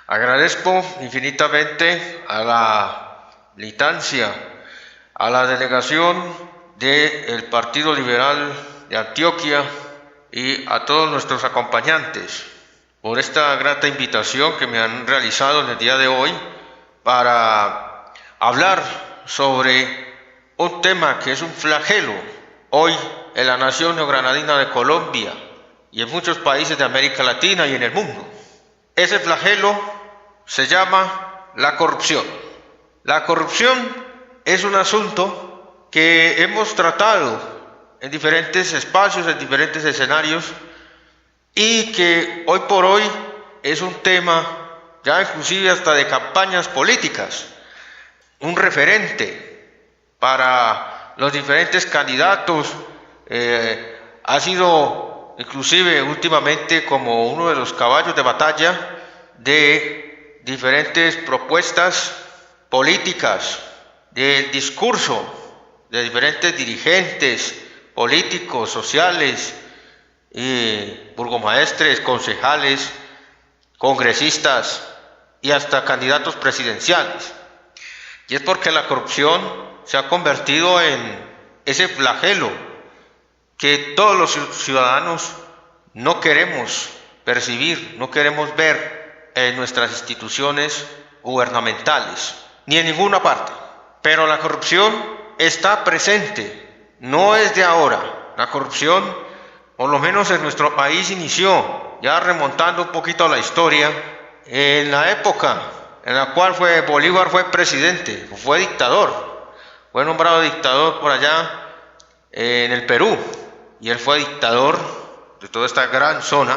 Agradezco infinitamente a la militancia, a la delegación del Partido Liberal de Antioquia y a todos nuestros acompañantes por esta grata invitación que me han realizado en el día de hoy para hablar sobre un tema que es un flagelo hoy en la nación neogranadina de Colombia y en muchos países de América Latina y en el mundo. Ese flagelo se llama la corrupción. La corrupción es un asunto que hemos tratado en diferentes espacios, en diferentes escenarios, y que hoy por hoy es un tema ya inclusive hasta de campañas políticas, un referente para los diferentes candidatos, ha sido inclusive últimamente como uno de los caballos de batalla de diferentes propuestas políticas, del discurso de diferentes dirigentes políticos, sociales, burgomaestres, concejales, congresistas y hasta candidatos presidenciales. Y es porque la corrupción se ha convertido en ese flagelo que todos los ciudadanos no queremos percibir, no queremos ver en nuestras instituciones gubernamentales, ni en ninguna parte. Pero la corrupción está presente, no es de ahora. La corrupción, por lo menos en nuestro país, inició, ya remontando un poquito a la historia, en la época en la cual Bolívar fue presidente, fue dictador, fue nombrado dictador por allá en el Perú, y él fue dictador de toda esta gran zona.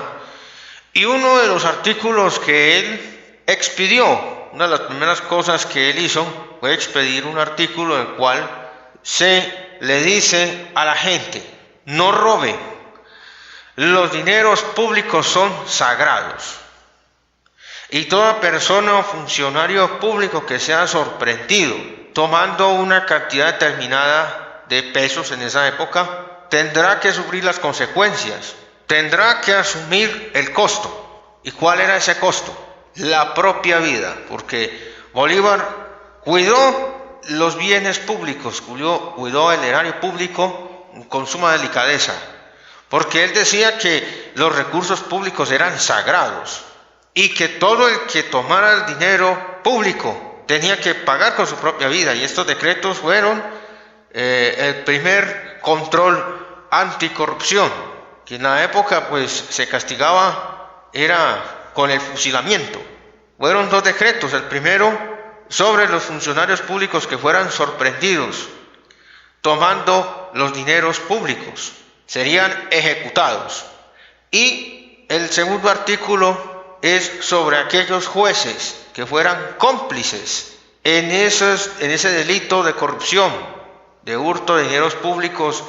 Y uno de los artículos que él expidió, una de las primeras cosas que él hizo fue expedir un artículo en el cual se le dice a la gente: no robe, los dineros públicos son sagrados, y toda persona o funcionario público que sea sorprendido tomando una cantidad determinada de pesos en esa época tendrá que sufrir las consecuencias, tendrá que asumir el costo. ¿Y cuál era ese costo? La propia vida, porque Bolívar cuidó los bienes públicos, cuidó el erario público con suma delicadeza, porque él decía que los recursos públicos eran sagrados y que todo el que tomara el dinero público tenía que pagar con su propia vida. Y estos decretos fueron el primer control anticorrupción, que en la época pues se castigaba era con el fusilamiento. Fueron dos decretos: el primero sobre los funcionarios públicos que fueran sorprendidos tomando los dineros públicos, serían ejecutados, y el segundo artículo es sobre aquellos jueces que fueran cómplices en ese delito de corrupción, de hurto de dineros públicos,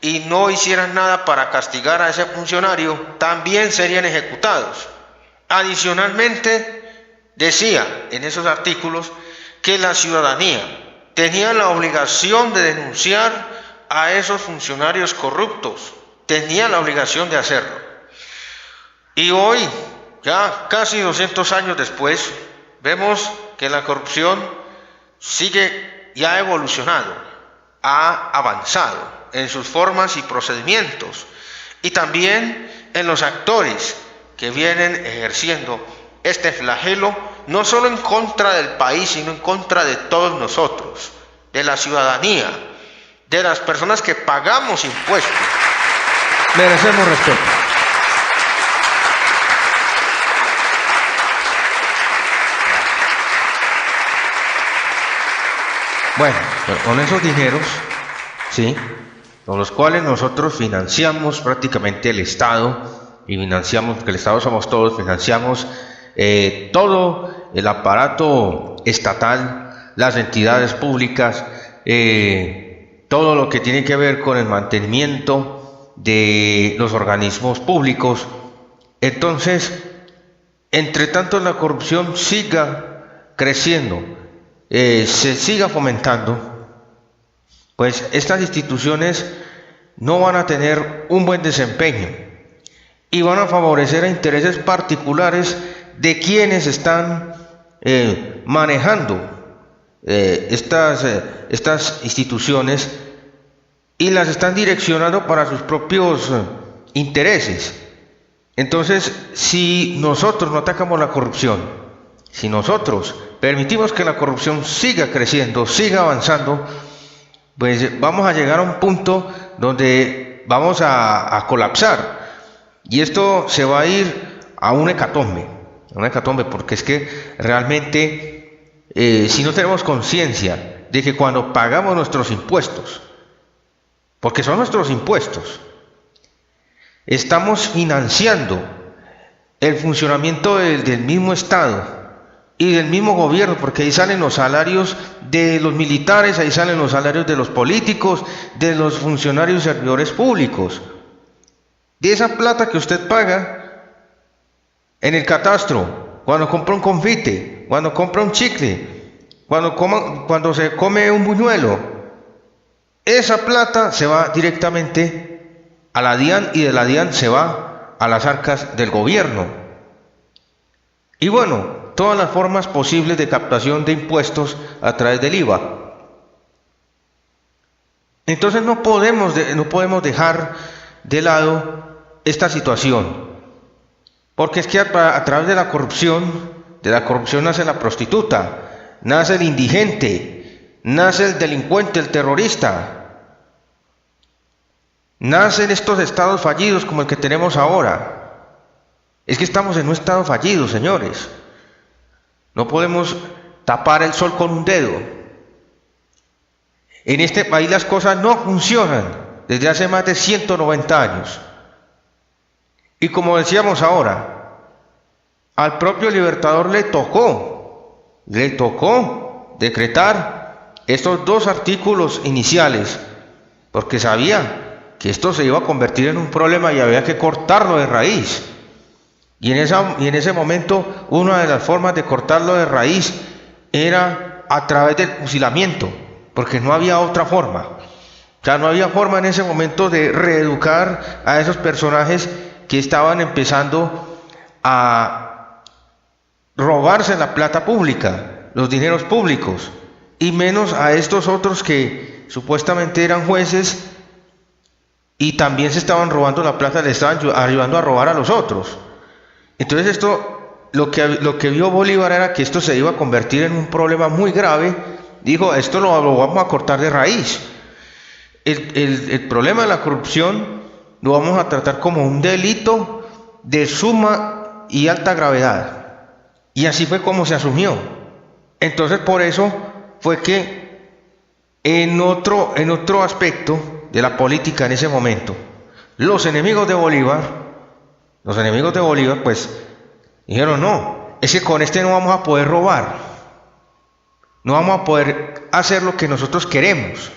y no hicieran nada para castigar a ese funcionario, también serían ejecutados. Adicionalmente, decía en esos artículos que la ciudadanía tenía la obligación de denunciar a esos funcionarios corruptos, tenía la obligación de hacerlo. Y hoy, ya casi 200 años después, vemos que la corrupción sigue y ha evolucionado, ha avanzado en sus formas y procedimientos, y también en los actores que vienen ejerciendo este flagelo, no solo en contra del país, sino en contra de todos nosotros, de la ciudadanía, de las personas que pagamos impuestos. Merecemos respeto. Bueno, con esos dineros, sí, con los cuales nosotros financiamos prácticamente el Estado, y financiamos, porque el Estado somos todos, financiamos todo el aparato estatal, las entidades públicas, todo lo que tiene que ver con el mantenimiento de los organismos públicos. Entonces, entre tanto la corrupción siga creciendo, se siga fomentando, pues estas instituciones no van a tener un buen desempeño y van a favorecer a intereses particulares de quienes están manejando estas instituciones y las están direccionando para sus propios intereses. Entonces, si nosotros no atacamos la corrupción, si nosotros permitimos que la corrupción siga creciendo, siga avanzando, pues vamos a llegar a un punto donde vamos a colapsar. Y esto se va a ir a un hecatombe, porque es que realmente si no tenemos conciencia de que cuando pagamos nuestros impuestos, porque son nuestros impuestos, estamos financiando el funcionamiento del mismo Estado y del mismo gobierno, porque ahí salen los salarios de los militares, ahí salen los salarios de los políticos, de los funcionarios y servidores públicos. De esa plata que usted paga en el catastro, cuando compra un confite, cuando compra un chicle, cuando se come un buñuelo, esa plata se va directamente a la DIAN y de la DIAN se va a las arcas del gobierno. Y bueno, todas las formas posibles de captación de impuestos a través del IVA. Entonces no podemos dejar de lado esta situación, porque es que a través de la corrupción nace la prostituta, nace el indigente, nace el delincuente, el terrorista, nacen estos estados fallidos como el que tenemos ahora. Es que estamos en un estado fallido, señores. No podemos tapar el sol con un dedo. En este país las cosas no funcionan desde hace más de 190 años. Y como decíamos ahora, al propio Libertador le tocó decretar estos 2 artículos iniciales, porque sabía que esto se iba a convertir en un problema y había que cortarlo de raíz. Y en ese momento, una de las formas de cortarlo de raíz era a través del fusilamiento, porque no había otra forma. O sea, no había forma en ese momento de reeducar a esos personajes que estaban empezando a robarse la plata pública, los dineros públicos, y menos a estos otros que supuestamente eran jueces y también se estaban robando la plata, le estaban ayudando a robar a los otros. Entonces esto, lo que vio Bolívar era que esto se iba a convertir en un problema muy grave. Dijo, esto lo vamos a cortar de raíz. El problema de la corrupción lo vamos a tratar como un delito de suma y alta gravedad. Y así fue como se asumió. Entonces por eso fue que en otro aspecto de la política en ese momento, los enemigos de Bolívar pues dijeron, no, es que con este no vamos a poder robar, no vamos a poder hacer lo que nosotros queremos,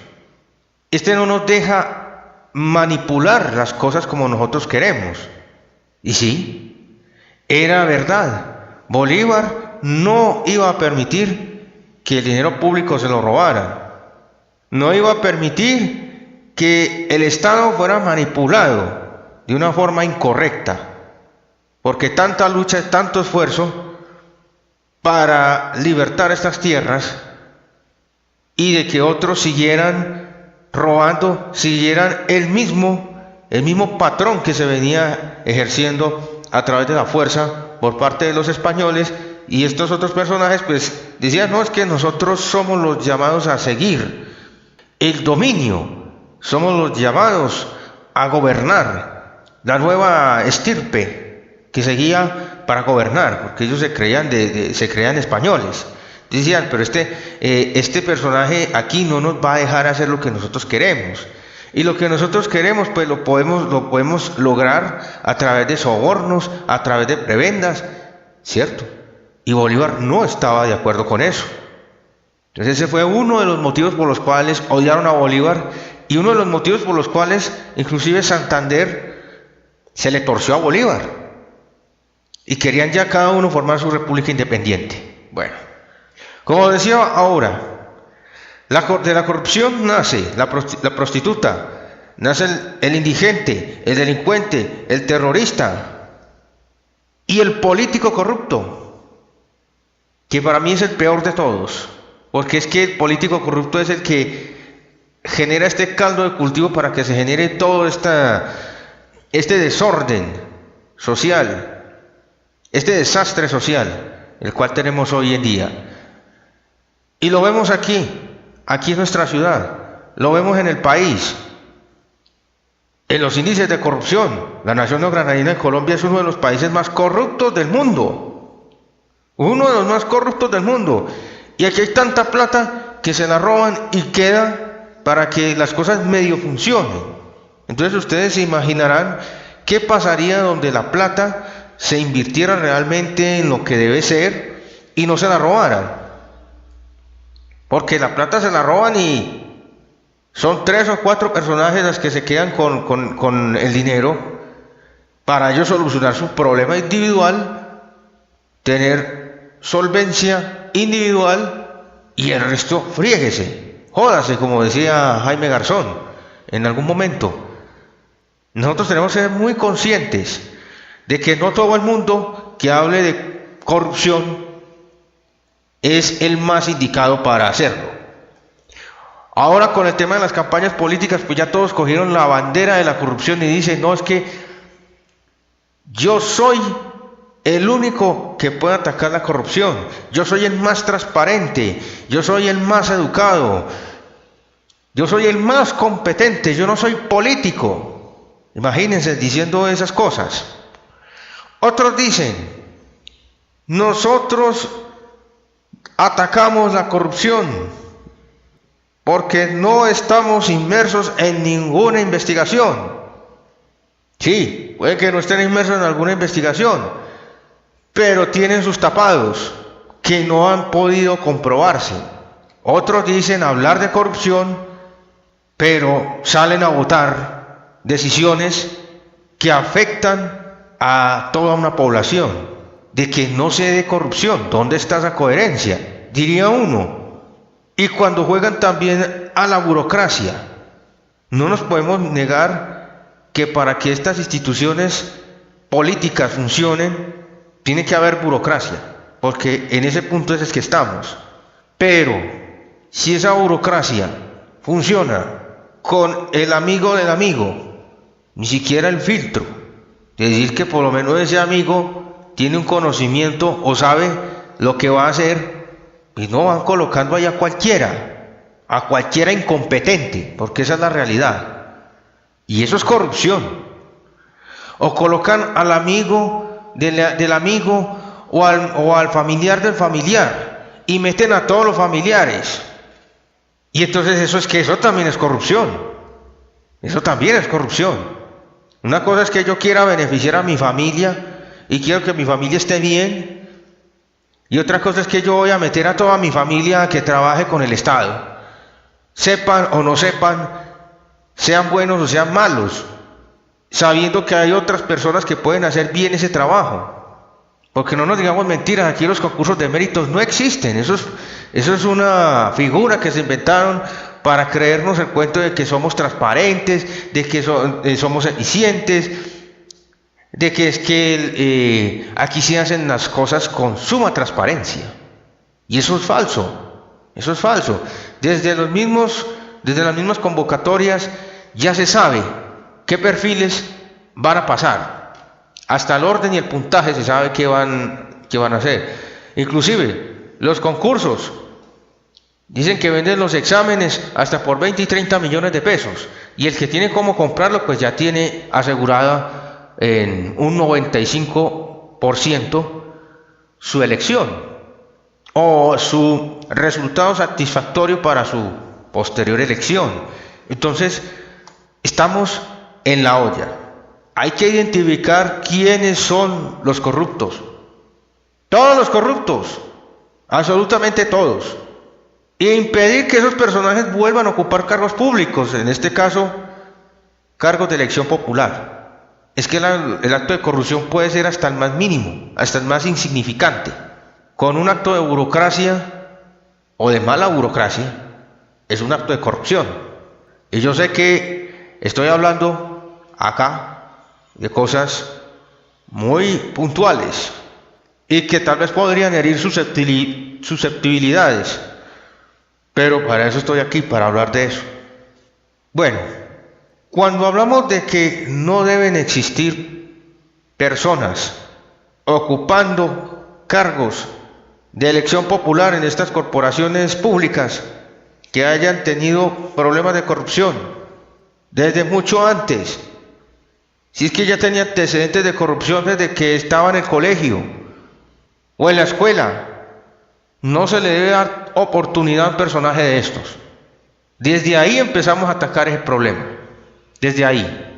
este no nos deja manipular las cosas como nosotros queremos. Y sí, era verdad, Bolívar no iba a permitir que el dinero público se lo robaran, no iba a permitir que el Estado fuera manipulado de una forma incorrecta, porque tanta lucha, tanto esfuerzo para libertar estas tierras y de que otros siguieran robando, siguieran el mismo patrón que se venía ejerciendo a través de la fuerza por parte de los españoles, y estos otros personajes pues decían, no, es que nosotros somos los llamados a seguir el dominio, somos los llamados a gobernar, la nueva estirpe que seguía para gobernar, porque ellos se creían españoles. Decían, pero este personaje aquí no nos va a dejar hacer lo que nosotros queremos, y lo que nosotros queremos pues lo podemos lograr a través de sobornos, a través de prebendas, ¿cierto? Y Bolívar no estaba de acuerdo con eso. Entonces ese fue uno de los motivos por los cuales odiaron a Bolívar, y uno de los motivos por los cuales inclusive Santander se le torció a Bolívar y querían ya cada uno formar su república independiente. Bueno, como decía ahora, de la corrupción nace la prostituta, nace el indigente, el delincuente, el terrorista. y el político corrupto, que para mí es el peor de todos, porque es que el político corrupto es el que genera este caldo de cultivo para que se genere todo este desorden social, este desastre social, el cual tenemos hoy en día. Y lo vemos aquí en nuestra ciudad, lo vemos en el país, en los índices de corrupción. La nación neogranadina de Colombia es uno de los países más corruptos del mundo, uno de los más corruptos del mundo, y aquí hay tanta plata que se la roban y queda para que las cosas medio funcionen. Entonces ustedes se imaginarán qué pasaría donde la plata se invirtiera realmente en lo que debe ser y no se la robaran, porque la plata se la roban y son 3 o 4 personajes los que se quedan con el dinero para ellos solucionar su problema individual, tener solvencia individual, y el resto fríguese, jódase, como decía Jaime Garzón en algún momento. Nosotros tenemos que ser muy conscientes de que no todo el mundo que hable de corrupción es el más indicado para hacerlo. Ahora con el tema de las campañas políticas, pues ya todos cogieron la bandera de la corrupción y dicen, no, es que yo soy el único que puede atacar la corrupción, yo soy el más transparente, yo soy el más educado, yo soy el más competente, yo no soy político. Imagínense diciendo esas cosas. Otros dicen, nosotros atacamos la corrupción porque no estamos inmersos en ninguna investigación. Sí, puede que no estén inmersos en alguna investigación, pero tienen sus tapados que no han podido comprobarse. Otros dicen hablar de corrupción, pero salen a votar decisiones que afectan a toda una población. De que no se dé corrupción, ¿dónde está esa coherencia? Diría uno. Y cuando juegan también a la burocracia, no nos podemos negar que para que estas instituciones políticas funcionen, tiene que haber burocracia, porque en ese punto es que estamos. Pero si esa burocracia funciona con el amigo del amigo, ni siquiera el filtro, de decir que por lo menos ese amigo tiene un conocimiento o sabe lo que va a hacer, y no van colocando ahí a cualquiera incompetente, porque esa es la realidad. Y eso es corrupción. O colocan al amigo del amigo o al familiar del familiar y meten a todos los familiares. Y entonces eso también es corrupción. Eso también es corrupción. Una cosa es que yo quiera beneficiar a mi familia y quiero que mi familia esté bien. Y otra cosa es que yo voy a meter a toda mi familia a que trabaje con el Estado. Sepan o no sepan, sean buenos o sean malos, sabiendo que hay otras personas que pueden hacer bien ese trabajo. Porque no nos digamos mentiras, aquí los concursos de méritos no existen. Eso es una figura que se inventaron para creernos el cuento de que somos transparentes, de que somos eficientes, de que es que aquí se hacen las cosas con suma transparencia. Y eso es falso, eso es falso. Desde las mismas convocatorias ya se sabe qué perfiles van a pasar. Hasta el orden y el puntaje se sabe qué van a hacer. Inclusive los concursos dicen que venden los exámenes hasta por 20 y 30 millones de pesos. Y el que tiene cómo comprarlo, pues ya tiene asegurada en un 95% su elección o su resultado satisfactorio para su posterior elección. Entonces, estamos en la olla. Hay que identificar quiénes son los corruptos. Todos los corruptos, absolutamente todos. E impedir que esos personajes vuelvan a ocupar cargos públicos, en este caso, cargos de elección popular. Es que el acto de corrupción puede ser hasta el más mínimo, hasta el más insignificante. Con un acto de burocracia o de mala burocracia, es un acto de corrupción. Y yo sé que estoy hablando acá de cosas muy puntuales y que tal vez podrían herir susceptibilidades, pero para eso estoy aquí, para hablar de eso. Bueno, cuando hablamos de que no deben existir personas ocupando cargos de elección popular en estas corporaciones públicas que hayan tenido problemas de corrupción desde mucho antes, si es que ya tenía antecedentes de corrupción desde que estaba en el colegio o en la escuela, no se le debe dar oportunidad a un personaje de estos. Desde ahí empezamos a atacar ese problema, desde ahí,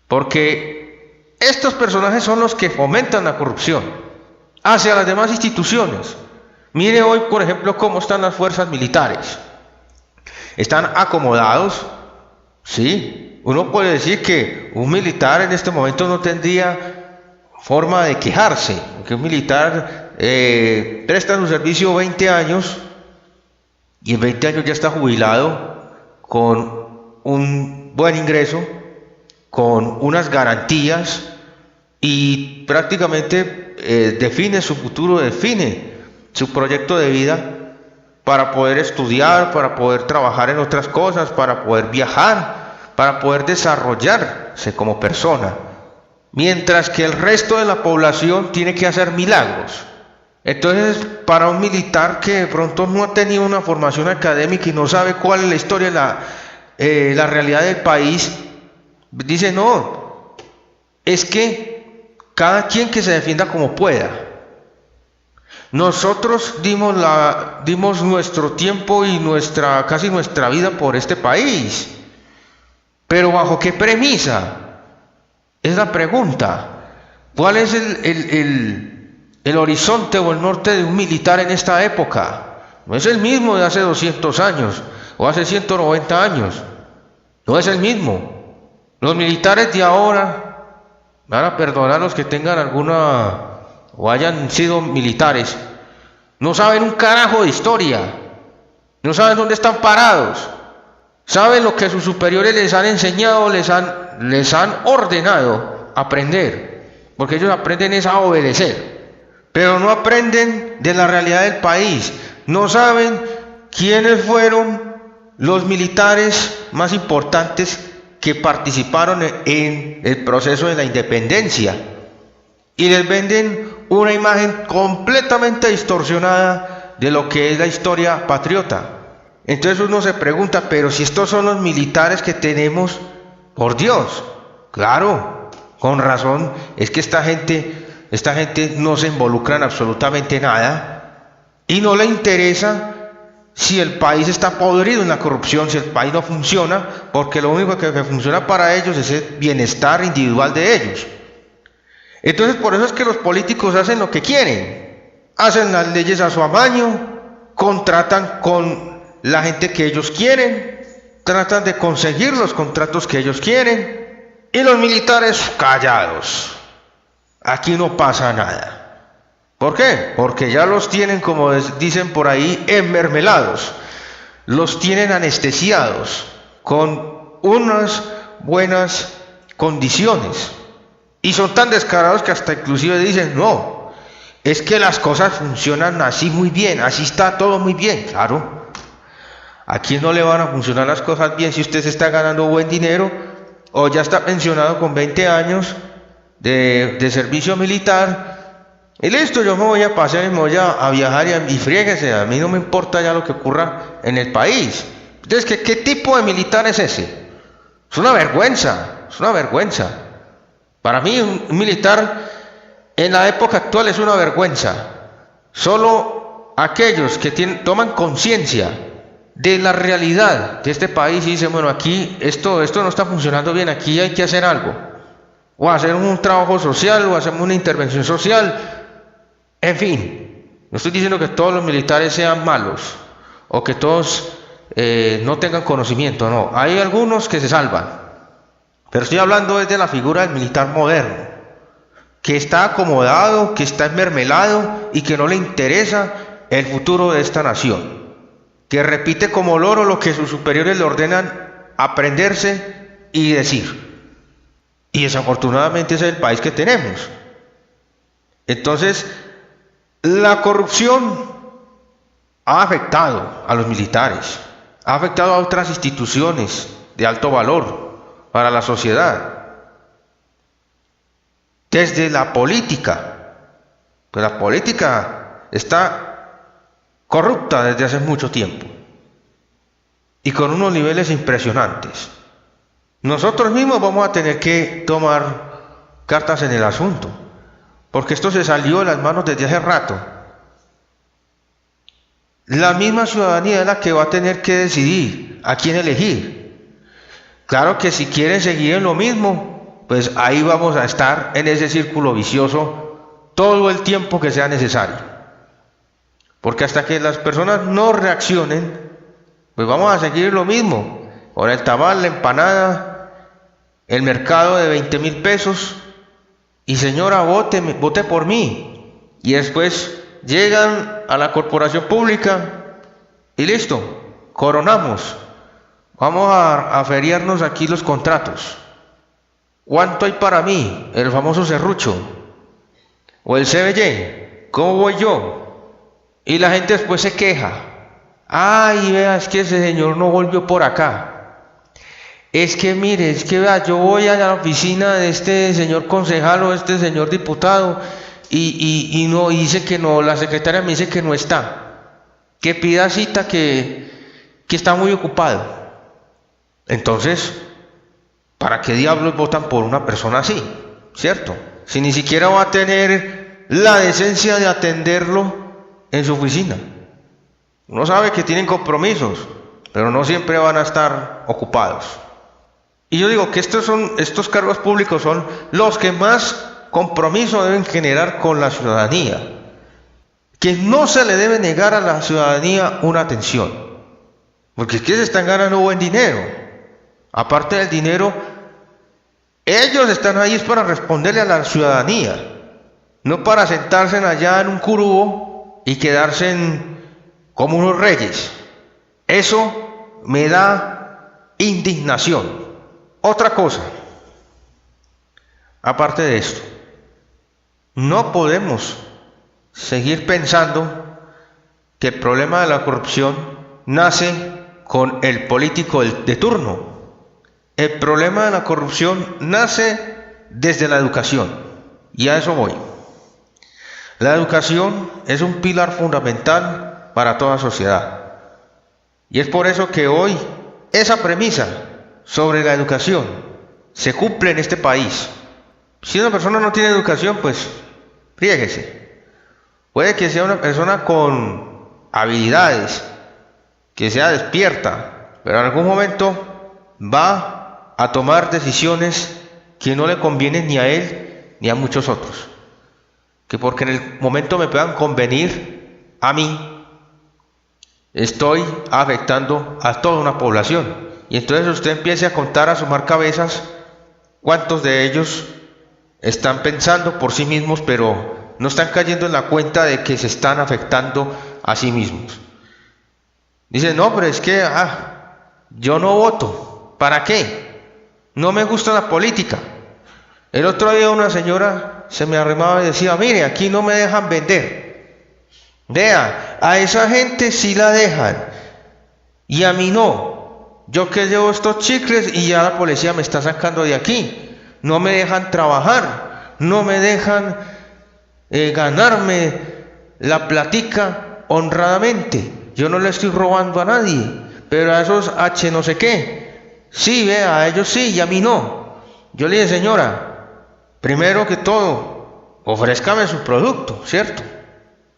porque estos personajes son los que fomentan la corrupción hacia las demás instituciones. Mire hoy, por ejemplo, cómo están las fuerzas militares. Están acomodados, ¿sí? Uno puede decir que un militar en este momento no tendría forma de quejarse, porque un militar presta su servicio 20 años y en 20 años ya está jubilado con un buen ingreso, con unas garantías y prácticamente define su futuro, define su proyecto de vida para poder estudiar, para poder trabajar en otras cosas, para poder viajar, para poder desarrollarse como persona, mientras que el resto de la población tiene que hacer milagros. Entonces, para un militar que de pronto no ha tenido una formación académica y no sabe cuál es la historia, la realidad del país, dice, no, es que cada quien que se defienda como pueda. Nosotros dimos nuestro tiempo y casi nuestra vida por este país, pero ¿bajo qué premisa? Es la pregunta. ¿Cuál es el horizonte o el norte de un militar en esta época? No es el mismo de hace 200 años o hace 190 años. No es el mismo. Los militares de ahora, van a perdonar los que tengan alguna o hayan sido militares, no saben un carajo de historia, no saben dónde están parados, saben lo que sus superiores les han enseñado, les han ordenado aprender, porque ellos aprenden es a obedecer, pero no aprenden de la realidad del país, no saben quiénes fueron los militares más importantes que participaron en el proceso de la independencia, y les venden una imagen completamente distorsionada de lo que es la historia patriota. Entonces uno se pregunta, pero si estos son los militares que tenemos, por Dios, claro, con razón, es que esta gente no se involucra en absolutamente nada y no le interesa si el país está podrido en la corrupción, si el país no funciona, porque lo único que funciona para ellos es el bienestar individual de ellos. Entonces por eso es que los políticos hacen lo que quieren, hacen las leyes a su amaño, contratan con la gente que ellos quieren, tratan de conseguir los contratos que ellos quieren, y los militares callados. Aquí no pasa nada. ¿Por qué? Porque ya los tienen, como dicen por ahí, enmermelados, los tienen anestesiados con unas buenas condiciones. Y son tan descarados que hasta inclusive dicen, no, es que las cosas funcionan así muy bien, así está todo muy bien. Claro, ¿a quién no le van a funcionar las cosas bien si usted se está ganando buen dinero o ya está pensionado con 20 años de servicio militar? Y listo, yo me voy a pasear y me voy a viajar y fríguese, a mí no me importa ya lo que ocurra en el país. Entonces, ¿qué tipo de militar es ese? Es una vergüenza, es una vergüenza. Para mí un militar en la época actual es una vergüenza. Solo aquellos que toman conciencia de la realidad de este país y dicen, bueno, aquí esto no está funcionando bien, aquí hay que hacer algo. O hacer un trabajo social, o hacer una intervención social. En fin, no estoy diciendo que todos los militares sean malos o que todos no tengan conocimiento, no. Hay algunos que se salvan. Pero estoy hablando desde la figura del militar moderno, que está acomodado, que está enmermelado y que no le interesa el futuro de esta nación, que repite como loro lo que sus superiores le ordenan aprenderse y decir. Y desafortunadamente ese es el país que tenemos. Entonces, la corrupción ha afectado a los militares, ha afectado a otras instituciones de alto valor para la sociedad. Desde la política, pues la política está corrupta desde hace mucho tiempo y con unos niveles impresionantes. Nosotros mismos vamos a tener que tomar cartas en el asunto, porque esto se salió de las manos desde hace rato. La misma ciudadanía es la que va a tener que decidir a quién elegir. Claro que si quieren seguir en lo mismo, pues ahí vamos a estar en ese círculo vicioso todo el tiempo que sea necesario. Porque hasta que las personas no reaccionen, pues vamos a seguir lo mismo. Con el tamal, la empanada, el mercado de 20.000 pesos, y señora, vote por mí. Y después llegan a la corporación pública y listo, coronamos. Vamos a feriarnos aquí los contratos. ¿Cuánto hay para mí? El famoso serrucho. O el CBY. ¿Cómo voy yo? Y la gente después se queja. Ay, vea, es que ese señor no volvió por acá. Es que mire, es que vea, yo voy a la oficina de este señor concejal o este señor diputado y no dice que no, la secretaria me dice que no está, que pida cita, que está muy ocupado. Entonces, ¿para qué diablos votan por una persona así? ¿Cierto? Si ni siquiera va a tener la decencia de atenderlo en su oficina. Uno sabe que tienen compromisos, pero no siempre van a estar ocupados. Y yo digo que estos cargos públicos son los que más compromiso deben generar con la ciudadanía, que no se le debe negar a la ciudadanía una atención, porque es que se están ganando buen dinero. Aparte del dinero, ellos están ahí es para responderle a la ciudadanía, no para sentarse allá en un curubo y quedarse como unos reyes. Eso me da indignación. Otra cosa, aparte de esto, no podemos seguir pensando que el problema de la corrupción nace con el político de turno. El problema de la corrupción nace desde la educación, y a eso voy. La educación es un pilar fundamental para toda sociedad, y es por eso que hoy esa premisa sobre la educación se cumple en este país. Si una persona no tiene educación, pues fríguese. Puede que sea una persona con habilidades, que sea despierta, pero en algún momento va a tomar decisiones que no le convienen ni a él ni a muchos otros, que porque en el momento me puedan convenir a mí, estoy afectando a toda una población. Y entonces usted empiece a contar, a sumar cabezas, cuántos de ellos están pensando por sí mismos, pero no están cayendo en la cuenta de que se están afectando a sí mismos. Dicen, no, pero es que yo no voto. ¿Para qué? No me gusta la política. El otro día una señora se me arrimaba y decía, mire, aquí no me dejan vender. Vea, a esa gente sí la dejan y a mí no. Yo que llevo estos chicles y ya la policía me está sacando de aquí. No me dejan trabajar, no me dejan ganarme la platica honradamente. Yo no le estoy robando a nadie, pero a esos H no sé qué, sí, vea, a ellos sí y a mí no. Yo le dije, señora, primero que todo, ofrézcame su producto, ¿cierto?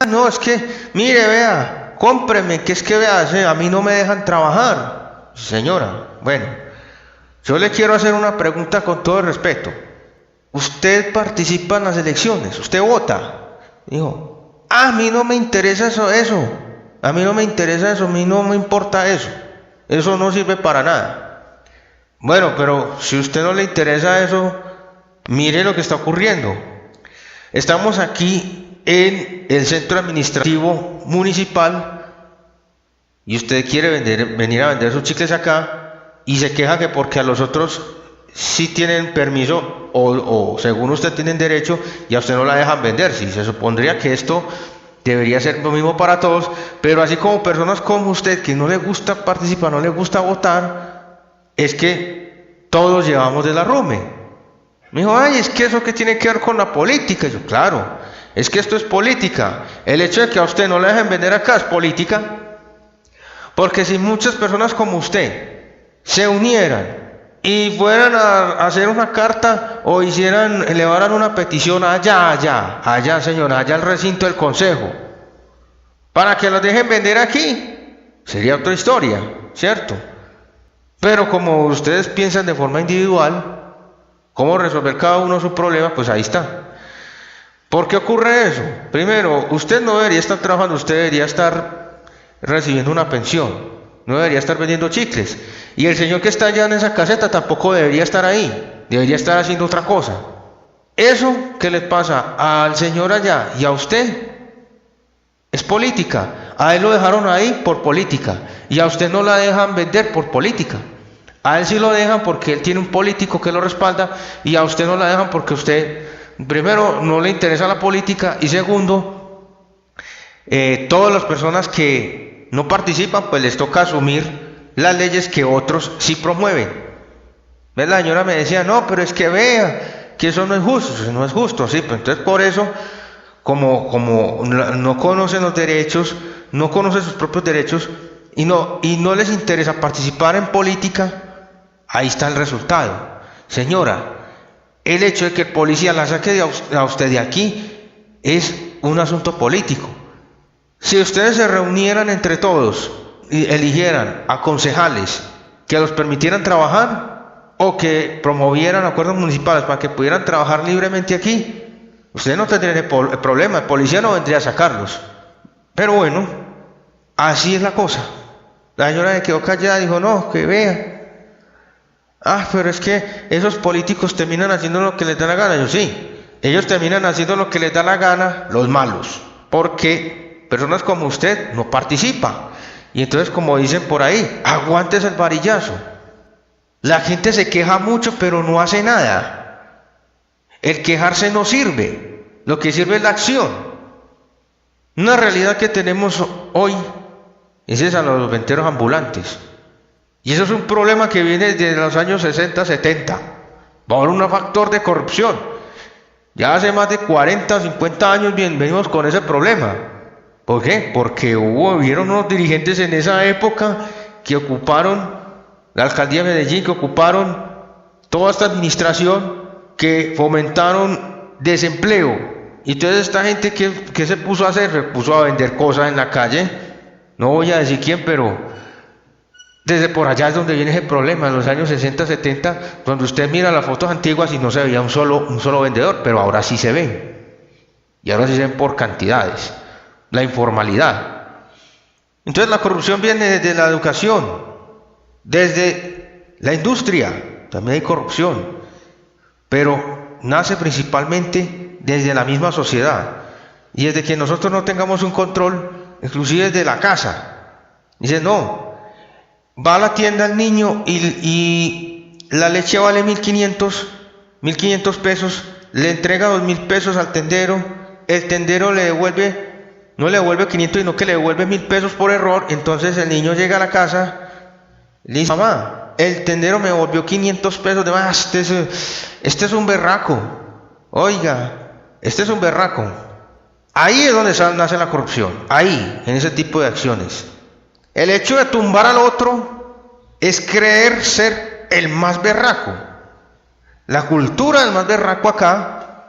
No, es que, mire, vea, cómpreme, que es que vea, a mí no me dejan trabajar. Señora, bueno, yo le quiero hacer una pregunta con todo el respeto. Usted participa en las elecciones, usted vota. Dijo, a mí no me interesa eso, a mí no me interesa eso, a mí no me importa eso no sirve para nada. Bueno, pero si a usted no le interesa eso, mire lo que está ocurriendo. Estamos aquí en el centro administrativo municipal y usted quiere venir a vender sus chicles acá y se queja que porque a los otros sí tienen permiso o según usted tienen derecho y a usted no la dejan vender. Sí, se supondría que esto debería ser lo mismo para todos, pero así como personas como usted que no le gusta participar, no le gusta votar, es que todos llevamos de la rume. Me dijo, ay, es que eso que tiene que ver con la política. Y yo, claro, es que esto es política. El hecho de que a usted no le dejen vender acá es política. Porque si muchas personas como usted se unieran y fueran a hacer una carta o elevaran una petición allá, señora, allá al recinto del consejo, para que los dejen vender aquí, sería otra historia, ¿cierto? Pero como ustedes piensan de forma individual, cómo resolver cada uno su problema, pues ahí está. ¿Por qué ocurre eso? Primero, usted no debería estar trabajando, usted debería estar recibiendo una pensión. No debería estar vendiendo chicles. Y el señor que está allá en esa caseta tampoco debería estar ahí. Debería estar haciendo otra cosa. Eso que le pasa al señor allá y a usted es política. A él lo dejaron ahí por política. Y a usted no la dejan vender por política. A él sí lo dejan porque él tiene un político que lo respalda. Y a usted no la dejan porque usted, primero, no le interesa la política. Y segundo, todas las personas que no participan, pues les toca asumir las leyes que otros sí promueven. ¿Ves? La señora me decía, no, pero es que vea, que eso no es justo. Eso no es justo, sí, pues entonces por eso, como no conocen los derechos, no conocen sus propios derechos y no les interesa participar en política, ahí está el resultado. Señora, el hecho de que el policía la saque a usted de aquí es un asunto político. Si ustedes se reunieran entre todos y eligieran a concejales que los permitieran trabajar o que promovieran acuerdos municipales para que pudieran trabajar libremente aquí, ustedes no tendrían el problema, el policía no vendría a sacarlos. Pero bueno, así es la cosa. La señora me quedó callada y dijo, no, que vea. Pero es que esos políticos terminan haciendo lo que les da la gana. Yo sí, ellos terminan haciendo lo que les da la gana, los malos, porque personas como usted no participan. Y entonces, como dicen por ahí, aguantes el varillazo. La gente se queja mucho, pero no hace nada. El quejarse no sirve. Lo que sirve es la acción. Una realidad que tenemos hoy es esa, los venteros ambulantes. Y eso es un problema que viene desde los años 60, 70. Por un factor de corrupción. Ya hace más de 40 o 50 años venimos con ese problema. ¿Por qué? Porque hubieron unos dirigentes en esa época que ocuparon la alcaldía de Medellín, que ocuparon toda esta administración, que fomentaron desempleo. Y entonces esta gente, ¿qué se puso a hacer? Se puso a vender cosas en la calle. No voy a decir quién, pero desde por allá es donde viene ese problema, en los años 60, 70, cuando usted mira las fotos antiguas y no se veía un solo vendedor, pero ahora sí se ven. Y ahora sí se ven por cantidades. La informalidad. Entonces la corrupción viene desde la educación, desde la industria, también hay corrupción, pero nace principalmente desde la misma sociedad y desde que nosotros no tengamos un control, inclusive desde la casa. Dice, no, va a la tienda el niño y la leche vale 1.500 pesos, le entrega 2.000 pesos al tendero, el tendero no le devuelve 500, sino que le devuelve 1.000 pesos por error. Entonces el niño llega a la casa y le dice, mamá, el tendero me devolvió 500 pesos de más. Este es un berraco. Oiga, este es un berraco. Ahí es donde nace la corrupción. Ahí, en ese tipo de acciones. El hecho de tumbar al otro es creer ser el más berraco. La cultura del más berraco acá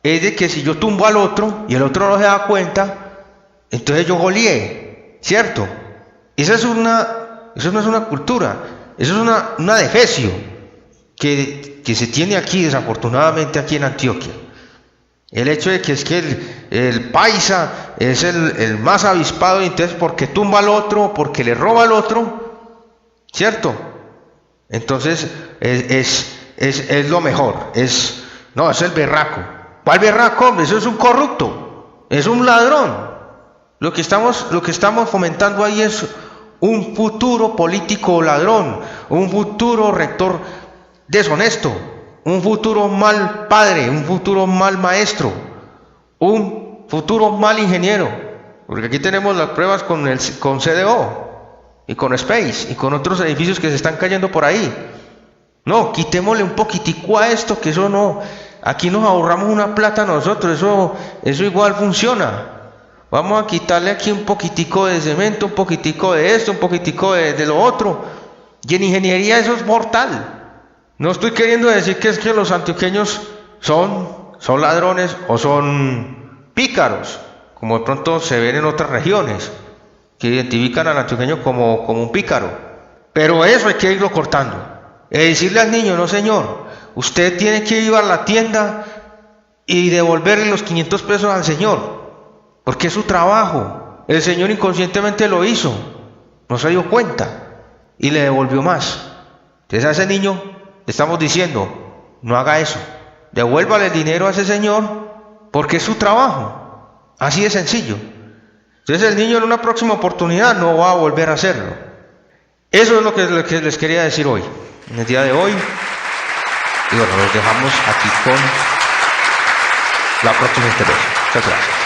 es de que si yo tumbo al otro y el otro no se da cuenta, entonces yo goleé, ¿cierto? Eso no es una cultura, eso es una defecio que se tiene aquí, desafortunadamente aquí en Antioquia. El hecho de que es que el paisa es el más avispado y entonces porque tumba al otro, porque le roba al otro, ¿cierto? Entonces es lo mejor, es el berraco. ¿Cuál berraco, hombre? Eso es un corrupto, es un ladrón. Lo que estamos fomentando ahí es un futuro político ladrón, un futuro rector deshonesto, un futuro mal padre, un futuro mal maestro, un futuro mal ingeniero, porque aquí tenemos las pruebas con CDO y con Space y con otros edificios que se están cayendo por ahí. No, quitémosle un poquitico a esto, que eso no, aquí nos ahorramos una plata nosotros, eso igual funciona. Vamos a quitarle aquí un poquitico de cemento, un poquitico de esto, un poquitico de lo otro. Y en ingeniería eso es mortal. No estoy queriendo decir que es que los antioqueños son ladrones o son pícaros, como de pronto se ven en otras regiones, que identifican al antioqueño como un pícaro. Pero eso hay que irlo cortando. Decirle al niño, no señor, usted tiene que ir a la tienda y devolverle los 500 pesos al señor, porque es su trabajo. El señor inconscientemente lo hizo, no se dio cuenta y le devolvió más. Entonces a ese niño le estamos diciendo, no haga eso, devuélvale el dinero a ese señor porque es su trabajo, así de sencillo. Entonces el niño en una próxima oportunidad no va a volver a hacerlo. Eso es lo que les quería decir hoy, en el día de hoy. Y bueno, los dejamos aquí con la próxima intervención. Muchas gracias.